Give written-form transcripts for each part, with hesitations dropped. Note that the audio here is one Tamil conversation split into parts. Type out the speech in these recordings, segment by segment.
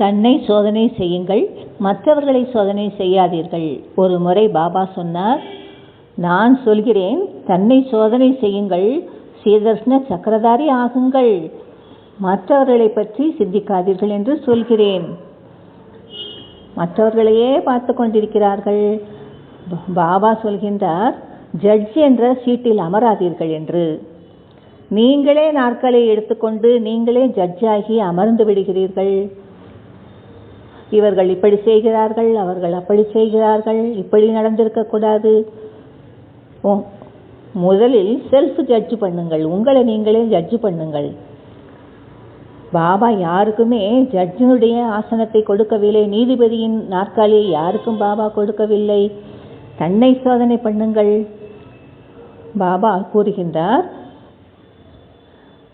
தன்னை சோதனை செய்யுங்கள், மற்றவர்களை சோதனை செய்யாதீர்கள். ஒரு முறை பாபா சொன்னார், நான் சொல்கிறேன், தன்னை சோதனை செய்யுங்கள், ஸ்ரீதர்ஷன சக்கரதாரி ஆகுங்கள், மற்றவர்களை பற்றி சிந்திக்காதீர்கள் என்று சொல்கிறேன். மற்றவர்களையே பார்த்து கொண்டிருக்கிறார்கள். பாபா சொல்கின்றார், ஜட்ஜ் என்ற சீட்டில் அமராதீர்கள் என்று. நீங்களே நாற்காலியை எடுத்துக்கொண்டு நீங்களே ஜட்ஜாகி அமர்ந்து விடுகிறீர்கள். இவர்கள் இப்படி செய்கிறார்கள், அவர்கள் அப்படி செய்கிறார்கள், இப்படி நடந்திருக்கக்கூடாது. முதலில் செல்ஃப் ஜட்ஜ் பண்ணுங்கள், உங்களை நீங்களே ஜட்ஜ் பண்ணுங்கள். பாபா யாருக்குமே ஜட்ஜினுடைய ஆசனத்தை கொடுக்கவில்லை, நீதிபதியின் நாற்காலியை யாருக்கும் பாபா கொடுக்கவில்லை. தன்னை சோதனை பண்ணுங்கள். பாபா கூறுகின்றார்,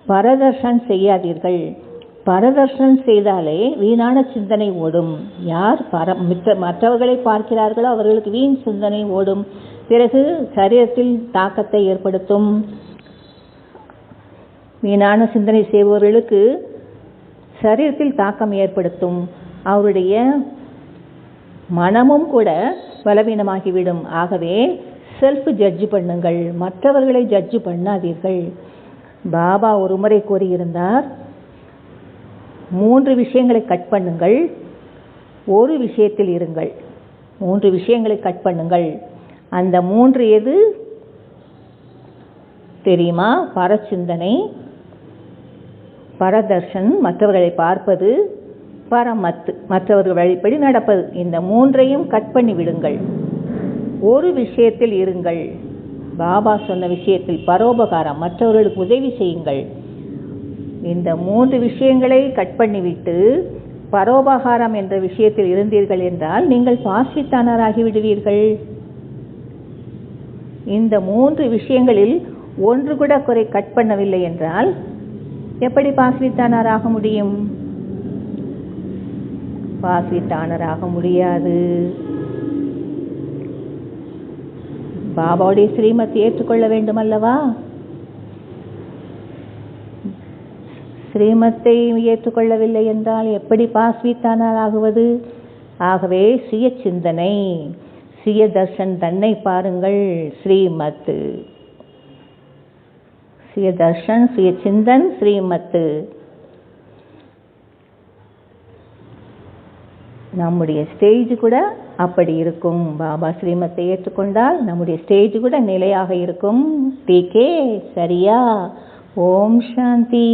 பரதர்ஷன் செய்யாதீர்கள். பரதர்ஷன் செய்தாலே வீணான சிந்தனை ஓடும். யார் மற்றவர்களை பார்க்கிறார்களோ அவர்களுக்கு வீண் சிந்தனை ஓடும். பிறகு சரீரத்தில் தாக்கத்தை ஏற்படுத்தும். வீணான சிந்தனை செய்பவர்களுக்கு சரீரத்தில் தாக்கம் ஏற்படுத்தும். அவருடைய மனமும் கூட பலவீனமாகிவிடும். ஆகவே செல்ஃப் ஜட்ஜ் பண்ணுங்கள், மற்றவர்களை ஜட்ஜ் பண்ணாதீர்கள். பாபா ஒரு முறை கூறியிருந்தார், 3 விஷயங்களை கட் பண்ணுங்கள், ஒரு விஷயத்தில் இருங்கள். 3 விஷயங்களை கட் பண்ணுங்கள். அந்த 3 எது தெரியுமா? பரச்சிந்தனை, பரதர்ஷன் மற்றவர்களை பார்ப்பது, பரமத்து மற்றவர்கள் வழிப்படி நடப்பது. இந்த 3ஐயும் கட் பண்ணி விடுங்கள். ஒரு விஷயத்தில் இருங்கள். பாபா சொன்ன விஷயத்தில் பரோபகாரம், மற்றவர்களுக்கு உதவி செய்யுங்கள். இந்த 3 விஷயங்களை கட் பண்ணிவிட்டு பரோபகாரம் என்ற விஷயத்தில் இருந்தீர்கள் என்றால் நீங்கள் பாசித்தானராகி விடுவீர்கள். இந்த 3 விஷயங்களில் ஒன்று கூட குறை கட் பண்ணவில்லை என்றால் எப்படி பாசித்தானராக முடியும்? பாசித்தானராக முடியாது. பாபாவுடைய ஸ்ரீமத்தை ஏற்றுக்கொள்ள வேண்டும் அல்லவா? ஸ்ரீமத்தை ஏற்றுக்கொள்ளவில்லை என்றால் எப்படி பாஸ்வித்தானாகுவது? ஆகவே சுய சிந்தனை, சுய தர்ஷன், தன்னை பாருங்கள். ஸ்ரீமத், சுய தர்ஷன், சுய சிந்தன், ஸ்ரீமத். நம்முடைய ஸ்டேஜ் கூட அப்படி இருக்கும். பாபா ஸ்ரீமத்தை ஏற்றுக்கொண்டால் நம்முடைய ஸ்டேஜ் கூட நிலையாக இருக்கும். டிகே சரியா? ஓம் சாந்தி.